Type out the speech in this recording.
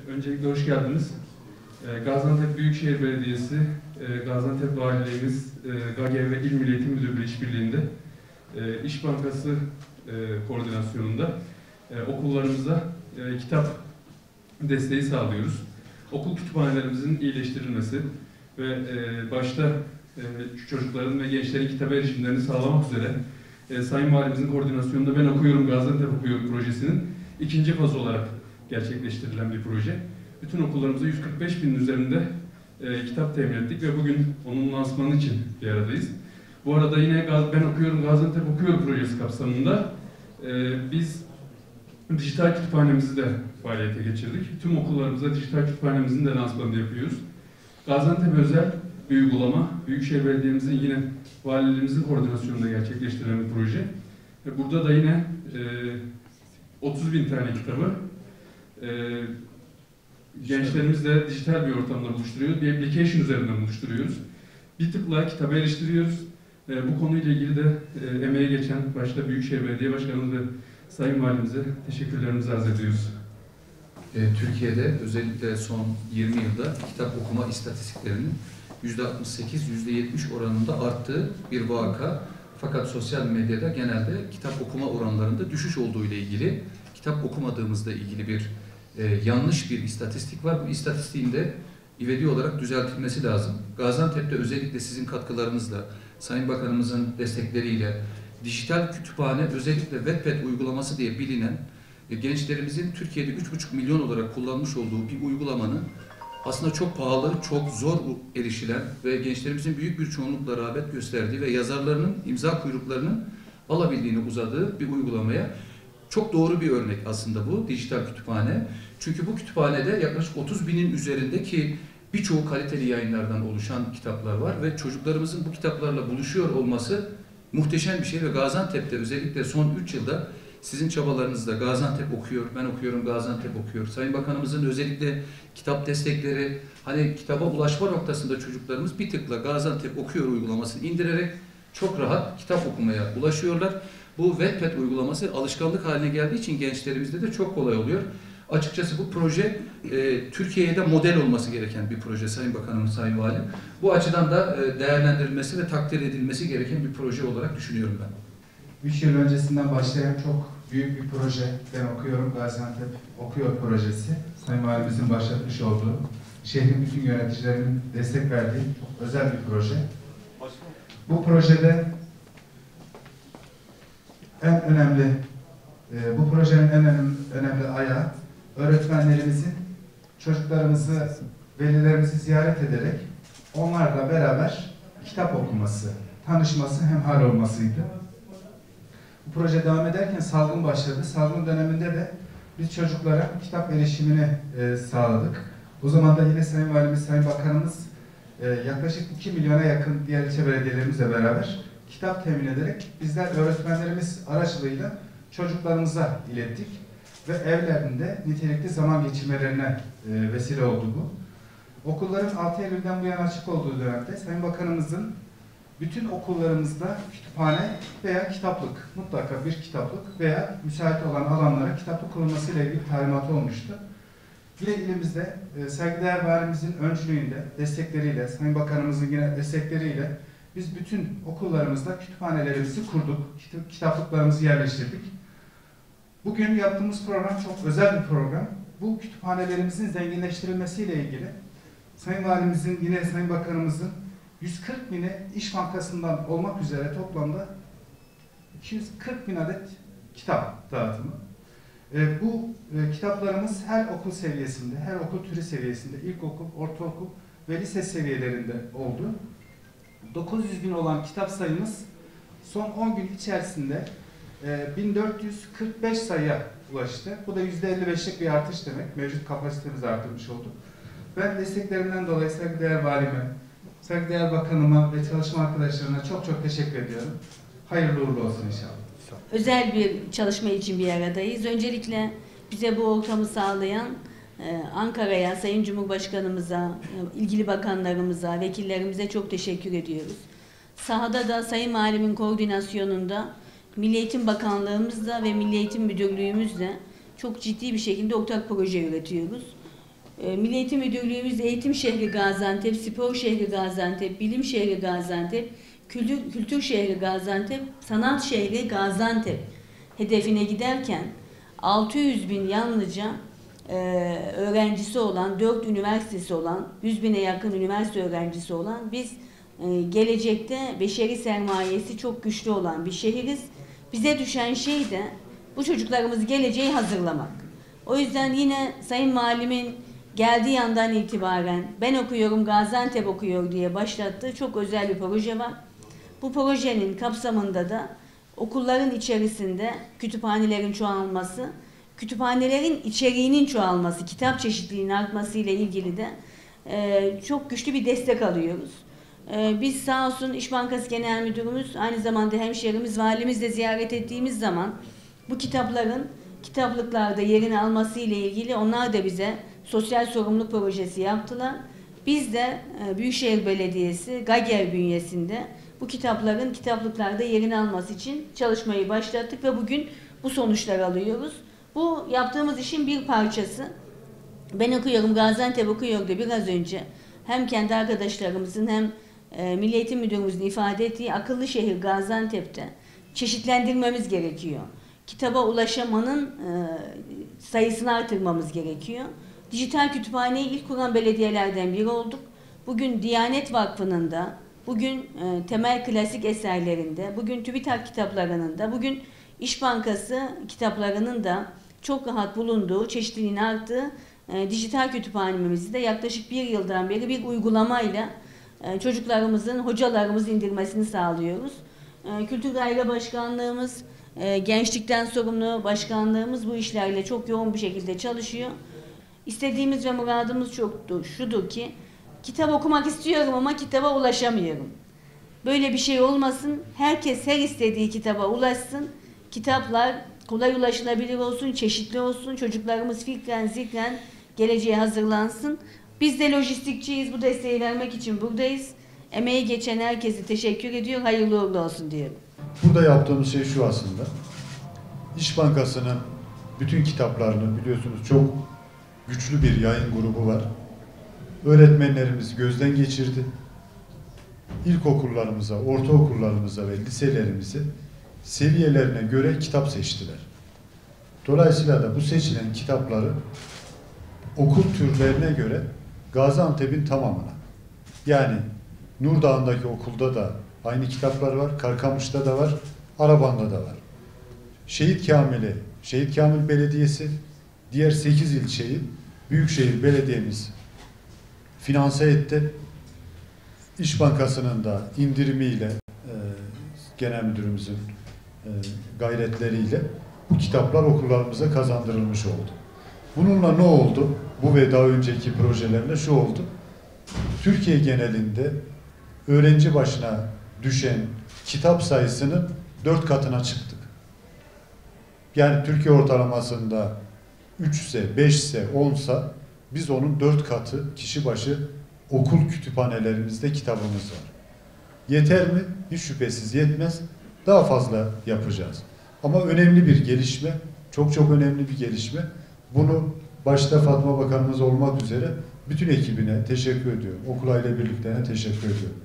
Öncelikle hoş geldiniz. Gaziantep Büyükşehir Belediyesi, Gaziantep Valiliğimiz, GAGEV ve İl Milli Eğitim Müdürlüğü işbirliğinde İş Bankası koordinasyonunda okullarımıza kitap desteği sağlıyoruz. Okul kütüphanelerimizin iyileştirilmesi ve başta çocukların ve gençlerin kitaba erişimlerini sağlamak üzere Sayın Valimizin koordinasyonunda Ben Okuyorum, Gaziantep Okuyor projesinin ikinci fazı olarak gerçekleştirilen bir proje. Bütün okullarımıza 145 binin üzerinde kitap temin ettik ve bugün onun lansmanı için bir aradayız. Bu arada yine Ben Okuyorum, Gaziantep Okuyor projesi kapsamında biz dijital kütüphanemizi de faaliyete geçirdik. Tüm okullarımıza dijital kütüphanemizin de lansmanını yapıyoruz. Gaziantep özel bir uygulama, Büyükşehir Belediye'mizin yine valiliğimizin koordinasyonunda gerçekleştirilen bir proje. Burada da yine 30 bin tane kitabı gençlerimizle dijital bir ortamda buluşturuyoruz. Bir application üzerinden buluşturuyoruz. Bir tıkla kitaba eriştiriyoruz. Bu konuyla ilgili de emeğe geçen başta Büyükşehir Belediye Başkanımız ve Sayın Valimize teşekkürlerimizi arz ediyoruz. Türkiye'de özellikle son 20 yılda kitap okuma istatistiklerinin %68-%70 oranında arttığı bir vaka. Fakat sosyal medyada genelde kitap okuma oranlarında düşüş olduğu ile ilgili, kitap okumadığımızla ilgili bir yanlış bir istatistik var. Bu istatistiğin de ivedi olarak düzeltilmesi lazım. Gaziantep'te özellikle sizin katkılarınızla, Sayın Bakanımızın destekleriyle dijital kütüphane, özellikle Wattpad uygulaması diye bilinen gençlerimizin Türkiye'de 3,5 milyon olarak kullanmış olduğu bir uygulamanın aslında çok pahalı, çok zor erişilen ve gençlerimizin büyük bir çoğunlukla rağbet gösterdiği ve yazarlarının imza kuyruklarının alabildiğini uzadığı bir uygulamaya çok doğru bir örnek aslında bu dijital kütüphane. Çünkü bu kütüphanede yaklaşık 30 binin üzerindeki birçoğu kaliteli yayınlardan oluşan kitaplar var ve çocuklarımızın bu kitaplarla buluşuyor olması muhteşem bir şey ve Gaziantep'te özellikle son 3 yılda sizin çabalarınızda Gaziantep okuyor, Ben Okuyorum, Gaziantep okuyor. Sayın Bakanımızın özellikle kitap destekleri, hani kitaba ulaşma noktasında çocuklarımız bir tıkla Gaziantep okuyor uygulamasını indirerek çok rahat kitap okumaya ulaşıyorlar. Bu Wattpad uygulaması alışkanlık haline geldiği için gençlerimizde de çok kolay oluyor. Açıkçası bu proje Türkiye'de model olması gereken bir proje Sayın Bakanım, Sayın Valim. Bu açıdan da değerlendirilmesi ve takdir edilmesi gereken bir proje olarak düşünüyorum ben. 3 yıl öncesinden başlayan çok büyük bir proje, Ben Okuyorum, Gaziantep Okuyor projesi. Sayın Valimizin başlatmış olduğu, şehrin bütün yöneticilerinin destek verdiği çok özel bir proje. Bu projede en önemli, bu projenin en önemli ayağı öğretmenlerimizin çocuklarımızı, velilerimizi ziyaret ederek onlarla beraber kitap okuması, tanışması, hemhal olmasıydı. Bu proje devam ederken salgın başladı. Salgın döneminde de biz çocuklara kitap erişimini sağladık. O zaman da yine Sayın Valimiz, Sayın Bakanımız yaklaşık 2 milyona yakın diğer ilçe belediyelerimizle beraber kitap temin ederek bizler öğretmenlerimiz aracılığıyla çocuklarımıza ilettik ve evlerinde nitelikli zaman geçirmelerine vesile oldu bu. Okulların 6 Eylül'den bu yana açık olduğu dönemde Sayın Bakanımızın bütün okullarımızda kütüphane veya kitaplık, mutlaka bir kitaplık veya müsait olan alanlara kitaplık kurulmasıyla ilgili talimatı olmuştu. Yine ilimizde saygıdeğer valimizin öncülüğünde, destekleriyle, Sayın Bakanımızın yine destekleriyle biz bütün okullarımızda kütüphanelerimizi kurduk, kitaplıklarımızı yerleştirdik. Bugün yaptığımız program çok özel bir program. Bu kütüphanelerimizin zenginleştirilmesiyle ilgili Sayın Valimizin, yine Sayın Bakanımızın 140 bini İş Bankası'ndan olmak üzere toplamda 240 bin adet kitap dağıtımı. Bu kitaplarımız her okul seviyesinde, her okul türü seviyesinde, ilkokul, ortaokul ve lise seviyelerinde oldu. 900 bin olan kitap sayımız son 10 gün içerisinde 1445 sayıya ulaştı. Bu da %55'lik bir artış demek. Mevcut kapasitemizi artırmış olduk. Ben desteklerimden dolayı saygıdeğer valime, saygıdeğer bakanıma ve çalışma arkadaşlarına çok çok teşekkür ediyorum. Hayırlı uğurlu olsun inşallah. Özel bir çalışma için bir aradayız. Öncelikle bize bu ortamı sağlayan Ankara'ya, Sayın Cumhurbaşkanımıza, ilgili bakanlarımıza, vekillerimize çok teşekkür ediyoruz. Sahada da Sayın Valim'in koordinasyonunda Milli Eğitim Bakanlığımızla ve Milli Eğitim Müdürlüğümüzle çok ciddi bir şekilde ortak proje üretiyoruz. Milli Eğitim Müdürlüğümüz eğitim şehri Gaziantep, spor şehri Gaziantep, bilim şehri Gaziantep, kültür şehri Gaziantep, sanat şehri Gaziantep hedefine giderken 600 bin yalnızca öğrencisi olan, 4 üniversitesi olan, 100 bine yakın üniversite öğrencisi olan biz gelecekte beşeri sermayesi çok güçlü olan bir şehiriz. Bize düşen şey de bu çocuklarımızı geleceğe hazırlamak. O yüzden yine Sayın Valimin geldiği yandan itibaren ben okuyorum, Gaziantep okuyor diye başlattığı çok özel bir proje var. Bu projenin kapsamında da okulların içerisinde kütüphanelerin çoğalması, kütüphanelerin içeriğinin çoğalması, kitap çeşitliliğinin artması ile ilgili de çok güçlü bir destek alıyoruz. Biz sağ olsun İş Bankası Genel Müdürümüz, aynı zamanda hemşehrimiz, valimizle ziyaret ettiğimiz zaman bu kitapların kitaplıklarda yerini alması ile ilgili onlar da bize sosyal sorumluluk projesi yaptılar. Biz de Büyükşehir Belediyesi GAGEV bünyesinde bu kitapların kitaplıklarda yerini alması için çalışmayı başlattık ve bugün bu sonuçları alıyoruz. Bu yaptığımız işin bir parçası. Ben okuyorum, Gaziantep okuyor da biraz önce hem kendi arkadaşlarımızın hem Milli Eğitim Müdürümüzün ifade ettiği akıllı şehir Gaziantep'te çeşitlendirmemiz gerekiyor. Kitaba ulaşamanın sayısını artırmamız gerekiyor. Dijital kütüphaneyi ilk kuran belediyelerden biri olduk. Bugün Diyanet Vakfı'nın da, bugün temel klasik eserlerinde, bugün TÜBİTAK kitaplarının da, bugün İş Bankası kitaplarının da çok rahat bulunduğu, çeşitliliğin arttığı dijital kütüphanemizi de yaklaşık 1 yıldan beri bir uygulamayla çocuklarımızın, hocalarımızın indirmesini sağlıyoruz. Kültür Daire Başkanlığımız, Gençlikten Sorumlu Başkanlığımız bu işlerle çok yoğun bir şekilde çalışıyor. İstediğimiz ve muradımız şudur ki, kitap okumak istiyorum ama kitaba ulaşamıyorum. Böyle bir şey olmasın, herkes her istediği kitaba ulaşsın, kitaplar kolay ulaşılabilir olsun, çeşitli olsun, çocuklarımız fikren, zikren geleceğe hazırlansın. Biz de lojistikçiyiz, bu desteği vermek için buradayız. Emeği geçen herkese teşekkür ediyor, hayırlı uğurlu olsun diyorum. Burada yaptığımız şey şu aslında. İş Bankası'nın bütün kitaplarını biliyorsunuz çok güçlü bir yayın grubu var. Öğretmenlerimiz gözden geçirdi. İlkokullarımıza, ortaokullarımıza ve liselerimize seviyelerine göre kitap seçtiler. Dolayısıyla da bu seçilen kitapları okul türlerine göre Gaziantep'in tamamına, yani Nurdağ'ındaki okulda da aynı kitaplar var, Karkamış'ta da var, Araban'da da var. Şehit Kamil Belediyesi, diğer 8 ilçeyi Büyükşehir Belediye'miz finanse etti. İş Bankası'nın da indirimiyle, Genel Müdürümüzün gayretleriyle bu kitaplar okullarımıza kazandırılmış oldu. Bununla ne oldu? Bu ve daha önceki projelerle şu oldu. Türkiye genelinde öğrenci başına düşen kitap sayısının 4 katına çıktık. Yani Türkiye ortalamasında 3 ise, 5 ise, 10 ise biz onun 4 katı kişi başı okul kütüphanelerimizde kitabımız var. Yeter mi? Hiç şüphesiz yetmez. Daha fazla yapacağız. Ama önemli bir gelişme, çok önemli bir gelişme. Bunu başta Fatma Bakanımız olmak üzere bütün ekibine teşekkür ediyorum. Okul Aile Birliklerine teşekkür ediyorum.